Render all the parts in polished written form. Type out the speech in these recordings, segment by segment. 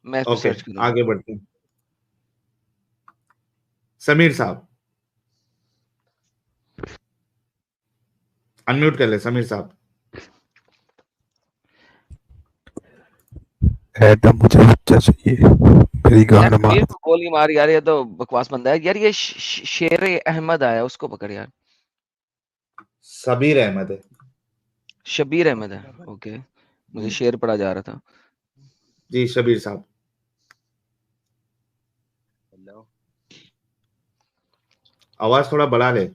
میں اس پہ okay search کروں. آگے بڑھتے ہیں. سمیر صاحب انمیوٹ کر لیں. سمیر صاحب ایڈم مجھے بچہ چاہیے میری یار گاڑ مار. میر کو گولی مار یار, یہ تو بکواس بندہ ہے یار. یہ شیر احمد آیا, اس کو پکڑ یار. شبیر احمد ہے. شبیر احمد ہے. اوکے مجھے شیر پڑھا جا رہا تھا. جی شبیر صاحب آواز تھوڑا بڑھا لے.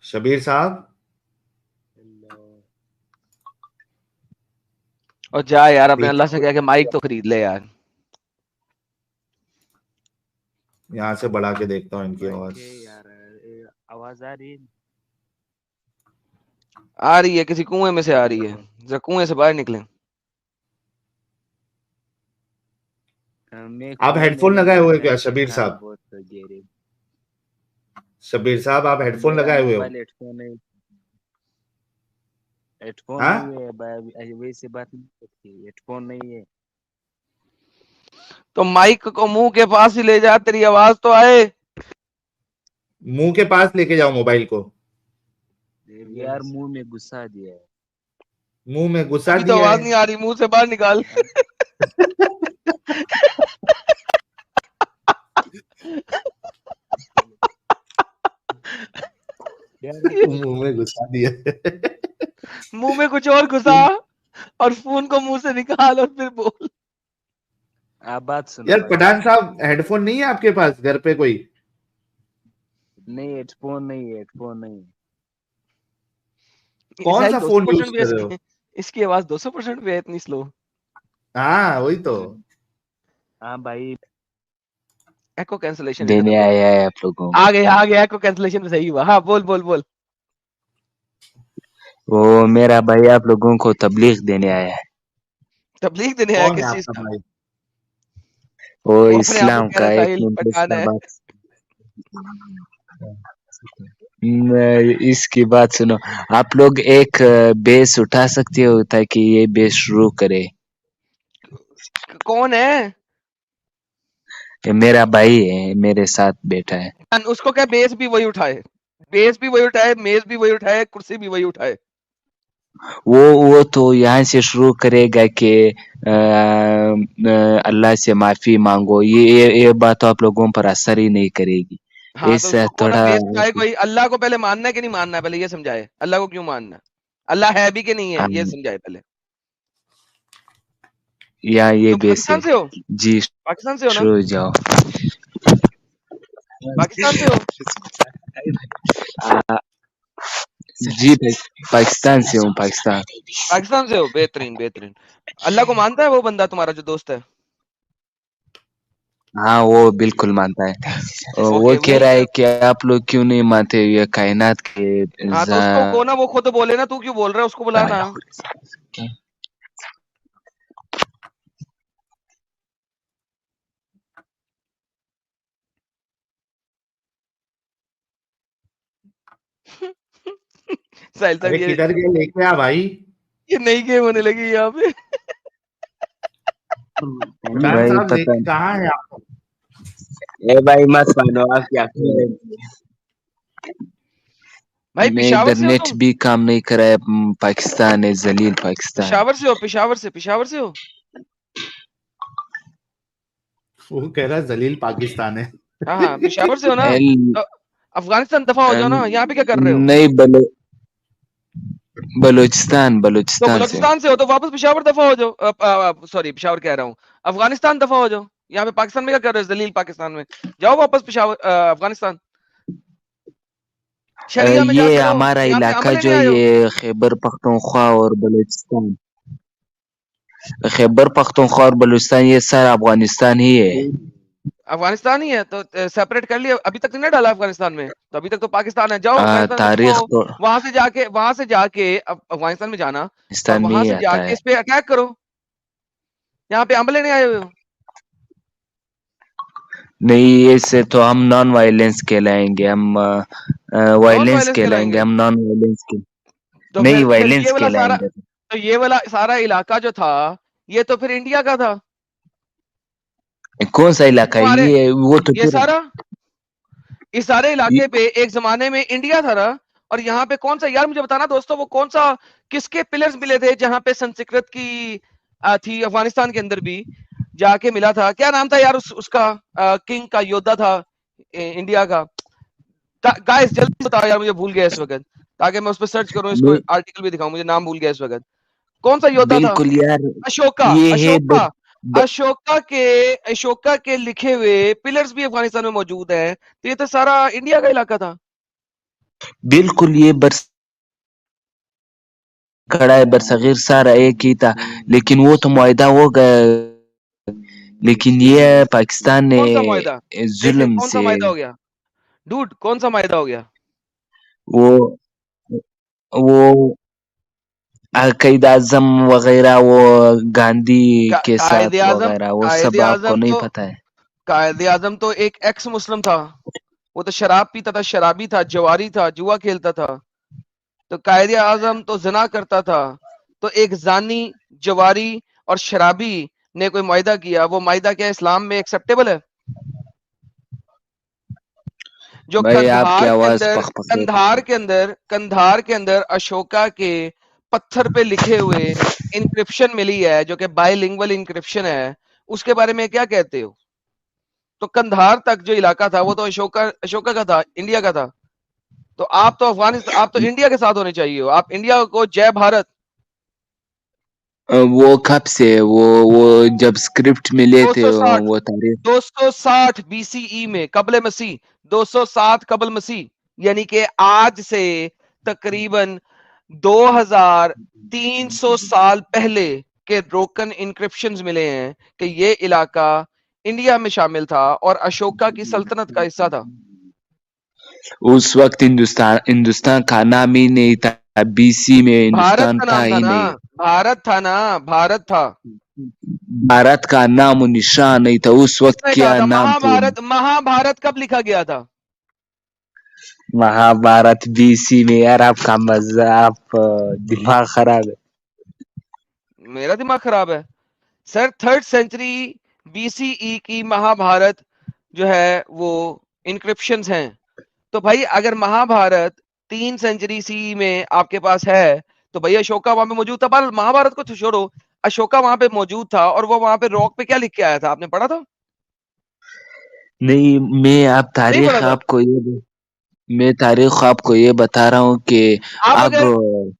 شبیر صاحب اور جا یار اپنے اللہ سے کہہ کے مائک تو خرید لے یار. یہاں سے بڑھا کے دیکھتا ہوں ان کی آواز. آواز آ رہی آ رہی ہے, کسی کنویں میں سے آ رہی ہے. ذرا کنویں سے باہر نکلیں. ہے؟ آپ ہیڈ فون لگائے ہوئے کیا شبیر صاحب؟ شبیر صاحب آپ ہیڈ فون لگائے ہوئے ہو؟ ہیڈ فون نہیں, ہیڈ فون ہاں نہیں ہے, ویسے بات نہیں کرتی, ہیڈ فون نہیں ہے. تو مائک کو منہ کے پاس ہی لے جا, تیری آواز تو آئے. منہ کے پاس لے کے جاؤ موبائل کو. یار منہ میں گھسا دیا ہے. منہ میں گھسا ابھی تو دیا آواز ہے. نہیں آ رہی, منہ سے باہر نکال. منہ میں گھسا دیا ہے. منہ میں کچھ اور گھسا اور فون کو منہ سے نکال اور پھر بول. آپ بات سنو یار بھائی. پٹھان صاحب ہیڈ فون نہیں ہے آپ کے پاس گھر پہ کوئی؟ نہیں ہیڈ فون نہیں ہے, ہیڈ فون نہیں ہے. کون سا فون یوز کر رہے ہو؟ اس کی آواز 200% پہ ہے, اتنی سلو. ہاں وہی تو. ہاں بھائی ایکو کینسلیشن دینے آیا ہے آپ لوگوں کو. آ گیا ایکو کینسلیشن میں صحیح ہوا. ہاں بول بول بول. وہ میرا بھائی آپ لوگوں کو تبلیغ دینے آیا ہے. تبلیغ دینے آیا کون ہے کس آپ چیز کا کا؟ بھائی؟ وہ وہ اپنے آپ کو اسلام کہہ کا رہا ہے ایک ساحل منٹ اس پٹھان کا ہے. بات اس کی بات سنو. آپ لوگ ایک بیس اٹھا سکتے ہو تاکہ یہ بیس شروع کرے. کون ہے؟ کہ میرا بھائی ہے, میرے ساتھ بیٹھا ہے. اس کو کیا بیس بھی وہی اٹھائے, بیس بھی وہی اٹھائے, میز بھی وہی اٹھائے, کرسی بھی وہی اٹھائے. وہ تو یہاں سے شروع کرے گا کہ اللہ سے معافی مانگو. یہ بات تو آپ لوگوں پر اثر ہی نہیں کرے گی. ہاں اس تو اس سے کو کون تھوڑا بیس اٹھائے کوئی. اللہ کو پہلے ماننا ہے کہ نہیں ماننا ہے, پہلے یہ سمجھائے. اللہ کو کیوں ماننا ہے, اللہ ہے بھی کہ نہیں ہے, یہ سمجھائے پہلے. یا یہ تو بیس ہے. پاکستان سے ہو؟ جی پاکستان سے ہو نا؟ شروع ہو جاؤ. پاکستان سے ہو؟ جی پاکستان سے ہوں. پاکستان سے ہو, بہترین بہترین. اللہ کو مانتا ہے وہ بندہ تمہارا جو دوست ہے؟ ہاں وہ بالکل مانتا ہے. وہ اوکے کہہ وہی. رہا ہے کہ آپ لوگ کیوں نہیں مانتے یہ کائنات کے ہاں تو اس کو کو نا, وہ خود بولے نا, تو کیوں بول رہا ہے, اس کو بلانا. ساحل صاحب ارے کدھر گئے لے کے آ بھائی. یہ نئی گیم ہونے لگی یہاں پہ. پٹھان بھائی صاحب پتہ کہاں ہے آپ؟ اے بھائی مت مانو آپ کیا. بھائی میں پشاور ادھر سے ہو نیٹ تم؟ بھی کام نہیں کرا ہے. پاکستان ہے ذلیل پاکستان. پشاور سے ہو؟ پشاور سے ہو؟ وہ کہہ رہا ذلیل پاکستان ہے. ہاں پشاور سے ہو نا؟ تو افغانستان دفاع ہو جاؤ نا, یہاں پہ کیا کر رہے ہو؟ نہیں بلوچستان تو سے. بلوچستان سے ہو تو واپس پشاور دفاع ہو جاؤ. سوری پشاور کہہ رہا ہوں, افغانستان دفاع ہو جاؤ. یہاں پہ پاکستان میں کیا کر رہے ہو ذلیل پاکستان میں؟ جاؤ واپس پشاور افغانستان. شریعہ میں جا یہ کے رہو, ہمارا یہاں پہ علاقہ عمل لینے جو آئے ہو. یہ خیبر پختونخوا اور بلوچستان, خیبر پختونخوا اور بلوچستان یہ سارا افغانستان ہی ہے. افغانستان ہی ہے تو سیپریٹ کر لیا. ابھی تک تو نہیں ڈالا افغانستان میں, تو ابھی تک تو پاکستان ہے. جاؤ افغانستان میں دفاع تاریخ ہو. تو وہاں سے جا کے افغانستان میں جانا اور پاکستان میں وہاں ہی سے جا آتا کے ہے. اس پہ اٹیک کرو. یہاں پہ عمل لینے آئے ہوئے ہو. نہیں ایسے تو ہم نان وائلنس کہلائیں گے. ہم نان وائلنس وائلنس کہلائیں گے. ہم نان وائلنس کے تو نہیں پھر وائلنس یہ والا کے سارا لائیں گے. تو یہ والا سارا علاقہ جو تھا یہ تو پھر انڈیا کا تھا. کون سا علاقہ ہے تمہارے یہ؟ وہ تو یہ پھر سارا اس سارے علاقے پہ ایک زمانے میں انڈیا تھا نا. اور یہاں پہ کون سا یار مجھے بتانا دوستو وہ کون سا کس کے پلرز ملے تھے جہاں پہ سنسکرت کی تھی افغانستان کے اندر بھی جا کے ملا تھا. کیا نام تھا یار اس کا کنگ کا یودا تھا انڈیا کا. گائز جلدی بتاؤ یار مجھے بھول گیا اس وقت تاکہ میں اس پہ سرچ کروں اس کو آرٹیکل بھی دکھاؤں. مجھے نام بھول گیا اس وقت. کون سا یودا تھا؟ بالکل یار اشوکا. یہ ہے اشوکا اشوکا کے لکھے ہوئے پلرز بھی افغانستان میں موجود ہیں. تو یہ تو سارا انڈیا کا علاقہ تھا. بالکل یہ کھڑا ہے برصغیر سارا ایک ہی تھا لیکن وہ تو معاہدہ ہو گیا. لیکن یہ پاکستان نے کون سا معاہدہ دیکھیں ظلم کون سا سے معاہدہ ہو گیا ڈوڈ کون سا معاہدہ ہو گیا؟ وہ قائد اعظم وغیرہ وہ گاندھی کے قائد ساتھ اعظم وغیرہ وہ قائد سب آپ کو اعظم نہیں تو پتا ہے. قائد اعظم تو ایک ایکس مسلم تھا. وہ تو شراب پیتا تھا شرابی تھا جواری تھا جوا کھیلتا تھا. تو قائد اعظم تو زنا کرتا تھا. تو ایک زانی جواری اور شرابی نے کوئی معاہدہ کیا. وہ معاہدہ کیا اسلام میں ایکسیپٹیبل ہے؟ جو بھائی آپ کی آواز پخ پخ کندھار کے اندر اشوکا کے پتھر پہ لکھے ہوئے انکرپشن ملی ہے جو کہ بائی لنگول انکرپشن ہے. اس کے بارے میں کیا کہتے ہو؟ تو کندھار تک جو علاقہ تھا وہ تو اشوکا کا تھا انڈیا کا تھا. تو آپ تو افغانستان آپ تو انڈیا کے ساتھ ہونے چاہیے ہو. آپ انڈیا کو جے بھارت. وہ کب سے وہ جب اسکرپٹ ملے تھے 260 وہ تاریخ 260 بی سی ای میں قبل مسیح 260 قبل مسیح یعنی کہ آج سے تقریباً 2300 سال پہلے کے روکن انکرپشنز ملے ہیں کہ یہ علاقہ انڈیا میں شامل تھا اور اشوکا کی سلطنت کا حصہ تھا. اس وقت ہندوستان کا نام ہی نہیں تھا. بی سی میں بھارت ہندوستان کا تھا نام تھا ہی نا نہیں. بھارت تھا. بھارت کا نام و نشان نہیں تھا اس وقت. کس نے کہا کیا تھا نام تھے؟ مہابھارت کب لکھا گیا تھا؟ مہابھارت بی سی میں. یار آپ کا مزہ آپ دماغ خراب ہے. میرا دماغ خراب ہے سر. 3rd سینچری بی سی ای کی مہابھارت جو ہے وہ انکرپشنز ہیں. تو بھائی اگر مہابھارت 3 سینچری سی میں آپ کے پاس ہے تو بھائی اشوکا وہاں پہ موجود تھا. مہابھارت کو تو چھوڑو اشوکا وہاں پہ موجود تھا. اور وہ وہاں پہ راک پہ کیا لکھ کے آیا تھا آپ نے پڑھا تھا؟ نہیں میں نہیں پڑھا تھا. تاریخ آپ کو یہ بتا رہا ہوں کہ اب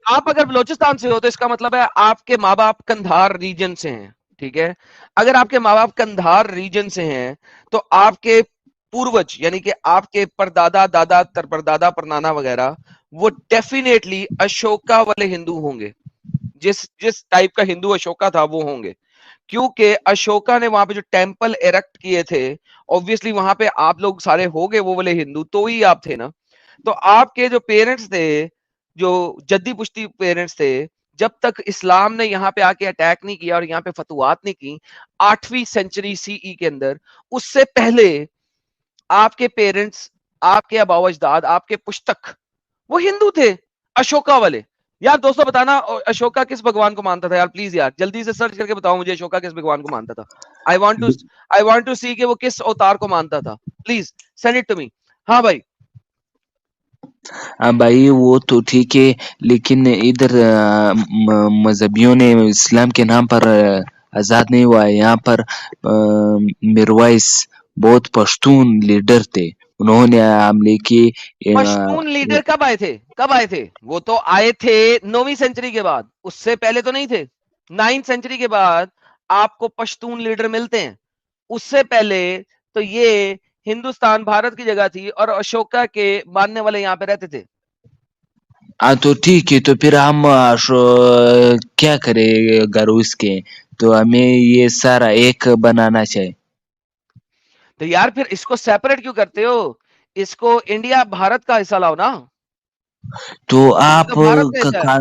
آپ اگر بلوچستان سے ہو تو اس کا مطلب ہے آپ کے ماں باپ کندھار ریجن سے ہیں. ٹھیک ہے. اگر آپ کے ماں باپ کندھار ریجن سے ہیں تو آپ کے پوروج یعنی کہ آپ کے پردادا دادا تر پردادا پرنانا وغیرہ وہ ڈیفینیٹلی اشوکا والے ہندو ہوں گے. جس ٹائپ کا ہندو اشوکا تھا وہ ہوں گے کیونکہ اشوکا نے وہاں پہ جو ٹیمپل ایرکٹ کیے تھے obviously وہاں پہ آپ لوگ سارے ہو گئے وہ والے ہندو تو ہی آپ تھے نا. تو آپ کے جو پیرنٹس تھے جو جدی پشتی پیرنٹس تھے جب تک اسلام نے یہاں پہ آ کے اٹیک نہیں کیا اور یہاں پہ فتوحات نہیں کی 8ویں سینچری سی ای کے اندر اس سے پہلے آپ کے پیرنٹس آپ کے آباء و اجداد آپ کے پشتک وہ ہندو تھے اشوکا والے. یار دوستو بتانا اشوکا کس بھگوان کو مانتا تھا یار پلیز یار جلدی سے سرچ کر کے بتاؤ مجھے اشوکا کس بھگوان کو مانتا تھا. I want to see کہ وہ کس اوتار کو مانتا تھا. Please send it to me. ہاں بھائی ہاں بھائی وہ تو ٹھیک ہے لیکن ادھر مذہبیوں نے اسلام کے نام پر آزاد نہیں ہوا ہے. یہاں پر میروائس بہت پشتون لیڈر تھے. انہوں نے حملے کی. پشتون لیڈر کب آئے تھے وہ تو آئے تھے 9ویں سینچری کے بعد. اس سے پہلے تو نہیں تھے. 9 سینچری کے بعد آپ کو پشتون لیڈر ملتے ہیں. اس سے پہلے تو یہ ہندوستان بھارت کی جگہ تھی اور اشوکا کے ماننے والے یہاں پہ رہتے تھے. ہاں تو ٹھیک ہے تو پھر ہم کیا کریں گروس کے تو ہمیں یہ سارا ایک بنانا چاہیے. تو یار پھر اس کو سیپریٹ کیوں کرتے ہو؟ اس کو انڈیا بھارت کا حصہ لاؤ نا. تو یہ آپ تو بھارت کا حصہ ہے.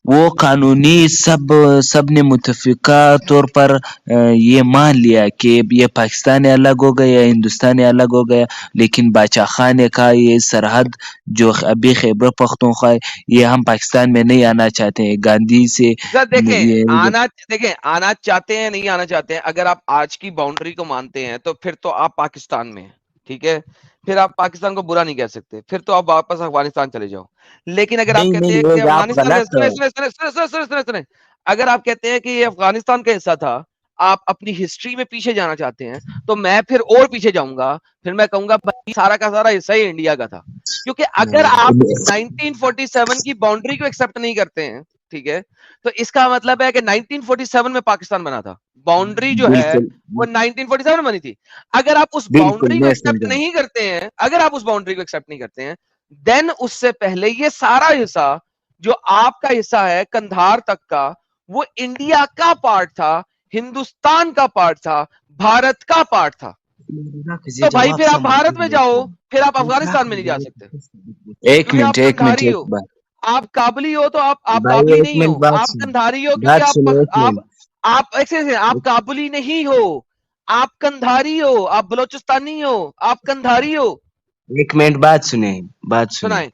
وہ قانونی سب نے متفقہ طور پر یہ مان لیا کہ یہ پاکستان الگ ہو گیا، ہندوستان الگ ہو گیا، لیکن باچا خان نے کہا یہ سرحد جو ابھی خیبر پختونخوا ہے یہ ہم پاکستان میں نہیں آنا چاہتے ہیں. گاندھی سے دیکھیں آنا چاہتے ہیں نہیں آنا چاہتے ہیں. اگر آپ آج کی باؤنڈری کو مانتے ہیں تو پھر تو آپ پاکستان میں ہیں، ٹھیک ہے، پھر آپ پاکستان کو برا نہیں کہہ سکتے، پھر تو آپ واپس افغانستان چلے جاؤ. لیکن اگر آپ کہتے ہیں کہ افغانستان اگر آپ کہتے ہیں کہ یہ افغانستان کا حصہ تھا، آپ اپنی ہسٹری میں پیچھے جانا چاہتے ہیں، تو میں پھر اور پیچھے جاؤں گا، پھر میں کہوں گا سارا کا سارا حصہ ہی انڈیا کا تھا. کیونکہ اگر آپ 1947 کی باؤنڈری کو ایکسپٹ نہیں کرتے ہیں، ٹھیک ہے، تو اس کا مطلب ہے کہ 1947 میں پاکستان بنا تھا. باؤنڈری جو ہے وہ 1947 میں بنی تھی. اگر آپ اس باؤنڈری کو ایکسپٹ نہیں کرتے ہیں، اگر آپ اس باؤنڈری کو ایکسپٹ نہیں کرتے ہیں، دین اس سے پہلے یہ سارا حصہ جو آپ کا حصہ ہے کندھار تک کا، وہ انڈیا کا پارٹ تھا، ہندوستان کا پارٹ تھا، بھارت کا پارٹ تھا. تو بھائی پھر آپ بھارت میں جاؤ، پھر آپ افغانستان میں نہیں جا سکتے کیونکہ آپ کندھاری ہو. آپ کابلی ہو تو آپ کابلی نہیں ہو، آپ کندھاری ہو کیونکہ آپ کابلی نہیں ہو، آپ کندھاری ہو، آپ بلوچستانی ہو، آپ کندھاری ہو. ایک منٹ بات سنیں. سنائیں.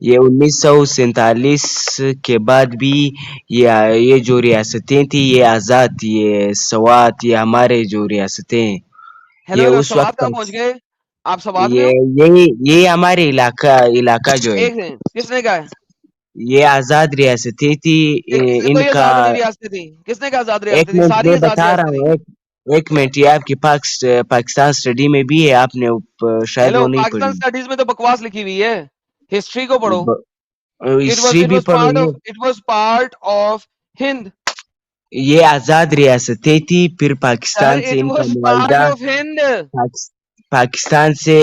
یہ 1947 کے بعد بھی یہ جو ریاستیں تھی یہ آزاد تھی، یہ سوات، یہ ہمارے جو ریاستیں ہیں یہ ہیلو اس سوات وقت کہاں پہنچ گئے؟ آپ سوات میں ہو؟ یہ ہمارے علاقہ جو ہے ایک سیکنڈ، کس نے کہا ہے یہ آزاد ریاستیں تھی ان کوئی کا. آزاد نہیں ریاستیں تھی؟ کس نے کہا آزاد ایک ریاستیں تھی؟ منٹ ساری میں آزاد بتا رہا ریاستیں تھی. ہوں، ایک منٹ، یہ آپ کے پاکستان اسٹڈی میں بھی ہے، آپ نے شاید ہیلو وہ نہیں پاکستان پڑھی. اسٹڈیز میں تو بکواس لکھی ہوئی ہے، ہسٹری کو پڑھو. ہسٹری بھی پڑھو. It was part of Hind. یہ آزاد ریاستیں تھی، پھر پاکستان سے It ان کا was part معاہدہ، of Hind. پاکستان سے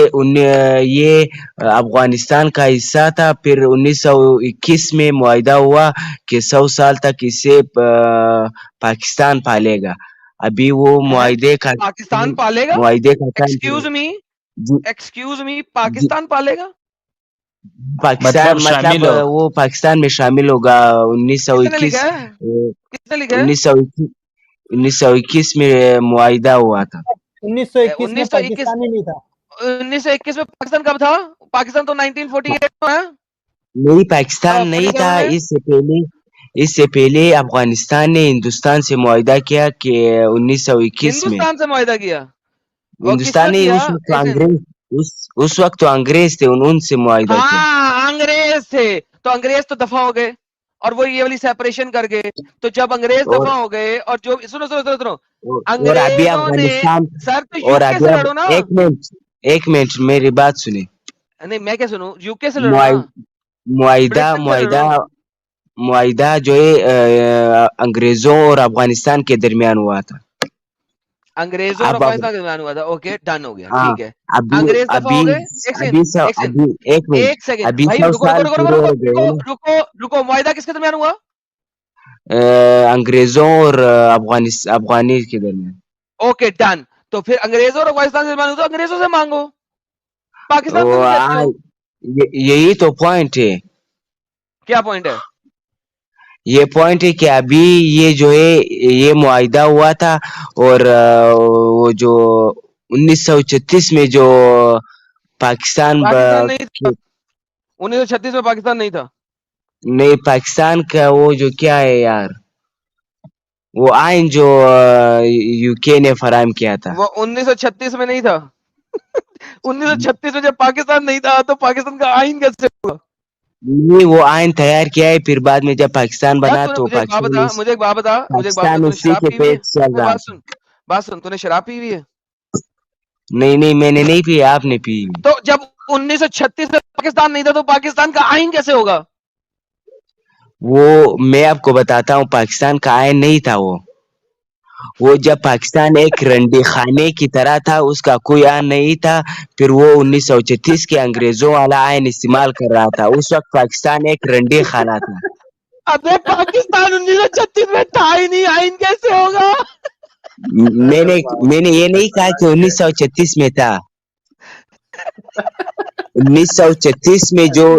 یہ افغانستان کا حصہ تھا. پھر 1921 میں معاہدہ ہوا کہ 100 سال تک اسے پاکستان پالے گا. ابھی وہ معاہدے کا پاکستان پالے گا؟ ایکسکیوز می پاکستان پالے گا؟ پاکستان مطلب وہ پاکستان میں شامل ہوگا. کس نے لکھا ہے؟ 1921 میں معاہدہ ہوا تھا. 1921 میں پاکستان ہی نہیں تھا. 1921 میں پاکستان کب تھا؟ پاکستان تو 1948 میں ہے. نہیں، پاکستان نہیں تھا. اس سے پہلے افغانستان نے ہندوستان سے معاہدہ کیا کہ 1921 میں. ہندوستان سے معاہدہ کیا؟ ہندوستان نے اس وقت تو انگریز تھے، ان سے معاہدہ کیا. ہاں انگریز تھے، تو انگریز تو دفع ہو گئے اور وہ یہ والی سیپریشن کر گئے. تو جب انگریز دفع ہو گئے اور جو سنو اور ابھی افغانستان، اور ابھی ایک منٹ میری بات سنیں. نہیں میں کیا سنوں، یو کے سے لڑو نا. معاہدہ جو ہے انگریزوں اور افغانستان کے درمیان ہوا تھا. انگریزوں اور افغانستان کے درمیان ہوا تھا. اوکے ڈن ہو گیا، ٹھیک ہے. ابھی انگریز دفع ہو گئے. ایک سیکنڈ بھائی، رکو. معاہدہ کس کے درمیان ہوا؟ انگریزوں اور افغانی کے درمیان. Okay done. تو پھر انگریزوں اور افغانستان کے درمیان ہوا تو انگریزوں سے مانگو، پاکستان سے کیوں لیتے ہو؟ یہی تو پوائنٹ ہے. کیا پوائنٹ ہے؟ یہ پوائنٹ ہے کہ ابھی یہ جو ہے یہ معاہدہ ہوا تھا، اور وہ جو 1936 میں جو پاکستان نہیں تھا. 1936 میں پاکستان نہیں تھا. نہیں، پاکستان کا وہ جو کیا ہے یار، وہ آئین جو یو کے نے فراہم کیا تھا، وہ 1936 میں نہیں تھا. 1936 میں جب پاکستان نہیں تھا تو پاکستان کا آئین کیسے ہوا؟ نہیں، وہ آئین تیار کیا ہے، پھر بعد میں جب پاکستان بنا تو مجھے ایک بات بتا اسی کے پیٹ چل رہا. بات سن، تو نے شراب پی ہوئی ہے؟ نہیں میں نے نہیں پی، آپ نے پی. تو جب 1936 میں پاکستان نہیں تھا تو پاکستان کا آئین کیسے ہوگا؟ وہ میں آپ کو بتاتا ہوں، پاکستان کا آئین نہیں تھا. وہ جب پاکستان ایک رنڈی خانے کی طرح تھا، اس کا کوئی آئین نہیں تھا. پھر وہ 1936 کے انگریزوں والا آئین استعمال کر رہا تھا. اس وقت پاکستان ایک رنڈی خانہ تھا. ابے پاکستان 1936 میں تھا ہی نہیں، آئین کیسے ہوگا؟ میں نے یہ نہیں کہا کہ 1936 میں تھا. 1936 میں جو